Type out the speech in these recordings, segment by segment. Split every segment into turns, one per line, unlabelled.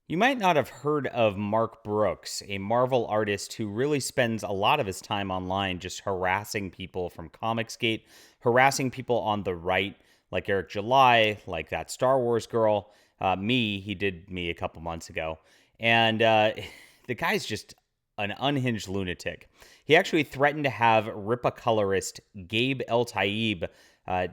You might not have heard of Mark Brooks, a Marvel artist who really spends a lot of his time online just harassing people from Comicsgate, harassing people on the right, like Eric July, like that Star Wars girl, he did me a couple months ago. And the guy's just an unhinged lunatic. He actually threatened to have Ripa colorist Gabe El Taib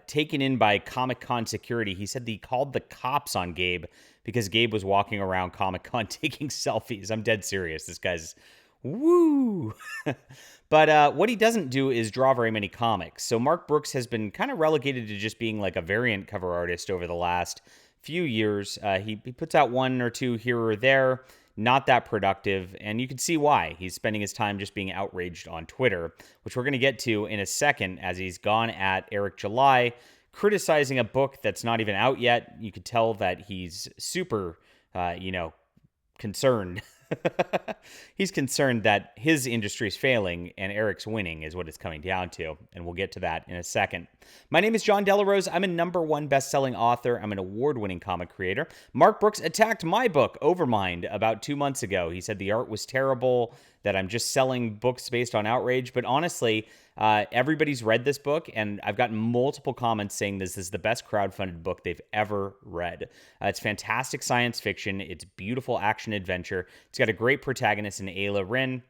taken in by Comic Con security. He said he called the cops on Gabe because Gabe was walking around Comic Con taking selfies. I'm dead serious. This guy's woo. But what he doesn't do is draw very many comics. So Mark Brooks has been kind of relegated to just being like a variant cover artist over the last few years. He puts out one or two here or there, not that productive, and you can see why. He's spending his time just being outraged on Twitter, which we're going to get to in a second, as he's gone at Eric July, criticizing a book that's not even out yet. You could tell that he's super, concerned. He's concerned that his industry is failing and Eric's winning is what it's coming down to. And we'll get to that in a second. My name is John Delarose. I'm a #1 best-selling author. I'm an award-winning comic creator. Mark Brooks attacked my book, Overmind, about 2 months ago. He said the art was terrible, that I'm just selling books based on outrage. But honestly, everybody's read this book, and I've gotten multiple comments saying this is the best crowdfunded book they've ever read. It's fantastic science fiction. It's beautiful action adventure. It's got a great protagonist in Ayla Rin,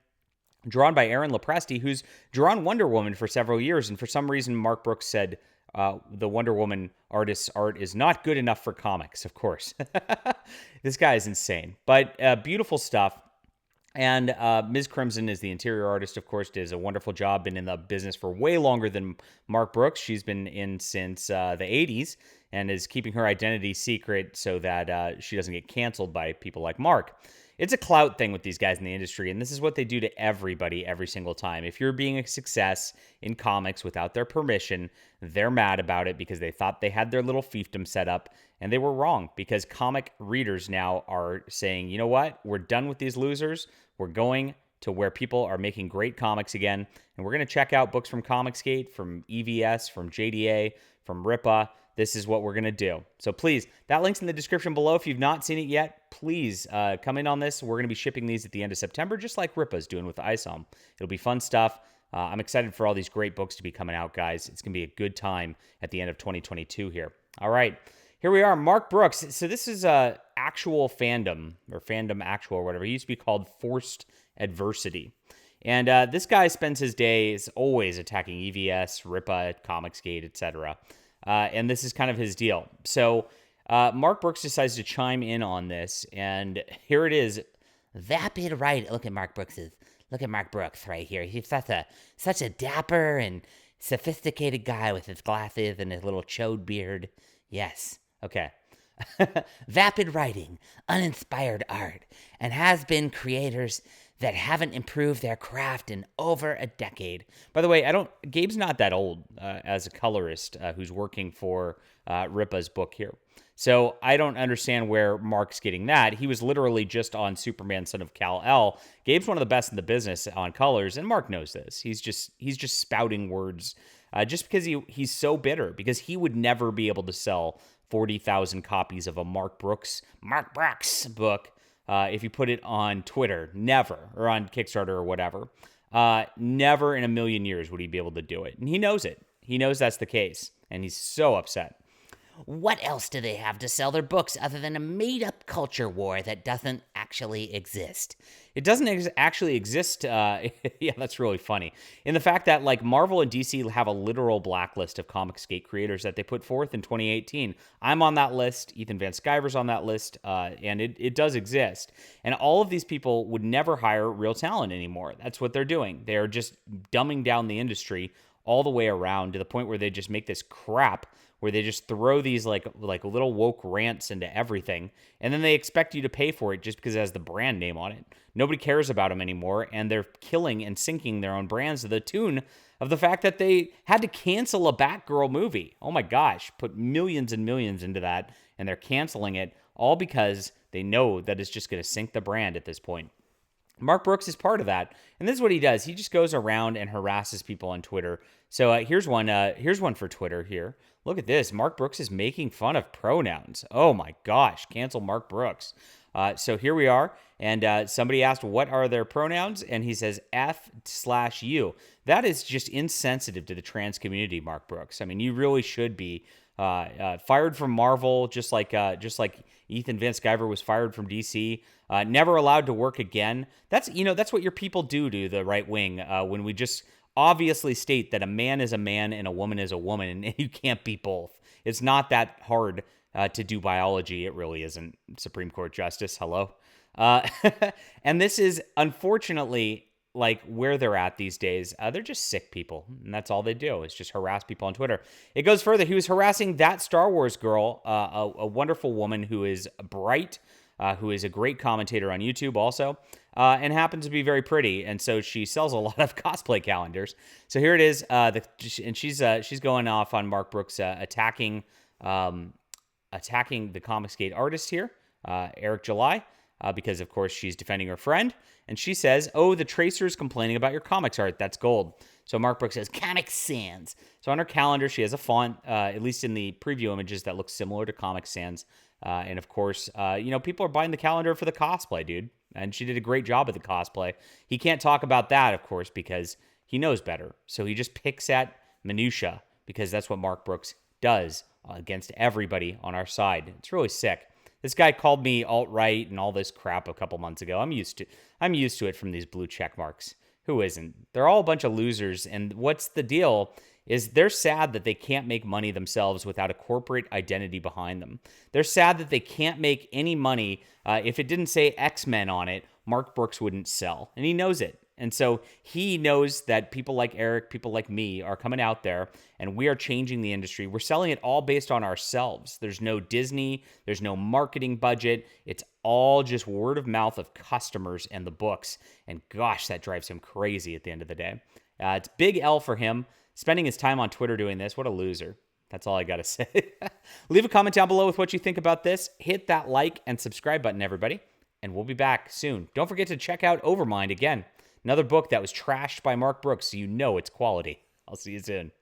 drawn by Aaron Lopresti, who's drawn Wonder Woman for several years. And for some reason, Mark Brooks said the Wonder Woman artist's art is not good enough for comics, of course. This guy is insane. But beautiful stuff. And Ms. Crimson is the interior artist, of course, does a wonderful job, been in the business for way longer than Mark Brooks. She's been in since the 80s and is keeping her identity secret so that she doesn't get canceled by people like Mark. It's a clout thing with these guys in the industry, and this is what they do to everybody every single time. If you're being a success in comics without their permission, they're mad about it because they thought they had their little fiefdom set up, and they were wrong because comic readers now are saying, you know what, we're done with these losers. We're going to where people are making great comics again, and we're going to check out books from Comicsgate, from EVS, from JDA, from RIPA. This is what we're going to do. So please, that link's in the description below. If you've not seen it yet, please come in on this. We're going to be shipping these at the end of September, just like RIPA's doing with ISOM. It'll be fun stuff. I'm excited for all these great books to be coming out, guys. It's going to be a good time at the end of 2022 here. All right, here we are, Mark Brooks. So this is actual fandom, or fandom actual, or whatever. It used to be called Forced Adversity. And this guy spends his days always attacking EVS, RIPA, Comicsgate, etc. And this is kind of his deal. So Mark Brooks decides to chime in on this, and here it is. Vapid right. Look at Mark Brooks right here. He's such a dapper and sophisticated guy with his glasses and his little chode beard. Yes. Okay. Vapid writing, uninspired art, and has been creators that haven't improved their craft in over a decade. By the way, Gabe's not that old as a colorist who's working for Ripa's book here. So I don't understand where Mark's getting that. He was literally just on Superman, Son of Kal-El. Gabe's one of the best in the business on colors, and Mark knows this. He's just spouting words just because he's so bitter, because he would never be able to sell 40,000 copies of a Mark Brooks book if you put it on Twitter. Never. Or on Kickstarter or whatever. Never in a million years would he be able to do it. And he knows it. He knows that's the case. And he's so upset. What else do they have to sell their books other than a made-up culture war that doesn't actually exist? It doesn't actually exist. Yeah, that's really funny. In the fact that, like, Marvel and DC have a literal blacklist of Comicsgate creators that they put forth in 2018. I'm on that list. Ethan Van Sciver's on that list. And it does exist. And all of these people would never hire real talent anymore. That's what they're doing. They're just dumbing down the industry all the way around to the point where they just make this crap where they just throw these like little woke rants into everything, and then they expect you to pay for it just because it has the brand name on it. Nobody cares about them anymore, and they're killing and sinking their own brands to the tune of the fact that they had to cancel a Batgirl movie. Oh my gosh, put millions and millions into that, and they're canceling it all because they know that it's just going to sink the brand at this point. Mark Brooks is part of that, and this is what he does. He just goes around and harasses people on Twitter. So here's one. Here's one for Twitter. Here, look at this. Mark Brooks is making fun of pronouns. Oh my gosh, cancel Mark Brooks. So here we are, and somebody asked, "What are their pronouns?" And he says F/U. That is just insensitive to the trans community, Mark Brooks. I mean, you really should be fired from Marvel, just like Ethan Van Sciver was fired from DC. Never allowed to work again. That's what your people do to the right wing when we just obviously state that a man is a man and a woman is a woman, and you can't be both. It's not that hard to do biology. It really isn't. Supreme Court Justice, hello. And this is unfortunately like where they're at these days. They're just sick people, and that's all they do is just harass people on Twitter. It goes further. He was harassing that Star Wars girl, a wonderful woman who is bright, who is a great commentator on YouTube also, and happens to be very pretty. And so she sells a lot of cosplay calendars. So here it is. And she's going off on Mark Brooks attacking the Comicsgate artist here, Eric July, because of course she's defending her friend. And she says, "Oh, the Tracer's complaining about your comics art. That's gold." So Mark Brooks says, "Comic Sans." So on her calendar, she has a font, at least in the preview images, that looks similar to Comic Sans. And of course, people are buying the calendar for the cosplay, dude. And she did a great job at the cosplay. He can't talk about that, of course, because he knows better. So he just picks at minutia, because that's what Mark Brooks does against everybody on our side. It's really sick. This guy called me alt-right and all this crap a couple months ago. I'm used to it from these blue check marks. Who isn't? They're all a bunch of losers. And what's the deal is they're sad that they can't make money themselves without a corporate identity behind them. They're sad that they can't make any money. If it didn't say X-Men on it, Mark Brooks wouldn't sell. And he knows it. And so he knows that people like Eric, people like me are coming out there, and we are changing the industry. We're selling it all based on ourselves. There's no Disney. There's no marketing budget. It's all just word of mouth of customers and the books. And gosh, that drives him crazy at the end of the day. It's big L for him. Spending his time on Twitter doing this, what a loser. That's all I got to say. Leave a comment down below with what you think about this. Hit that like and subscribe button, everybody. And we'll be back soon. Don't forget to check out Overmind again. Another book that was trashed by Mark Brooks, so you know it's quality. I'll see you soon.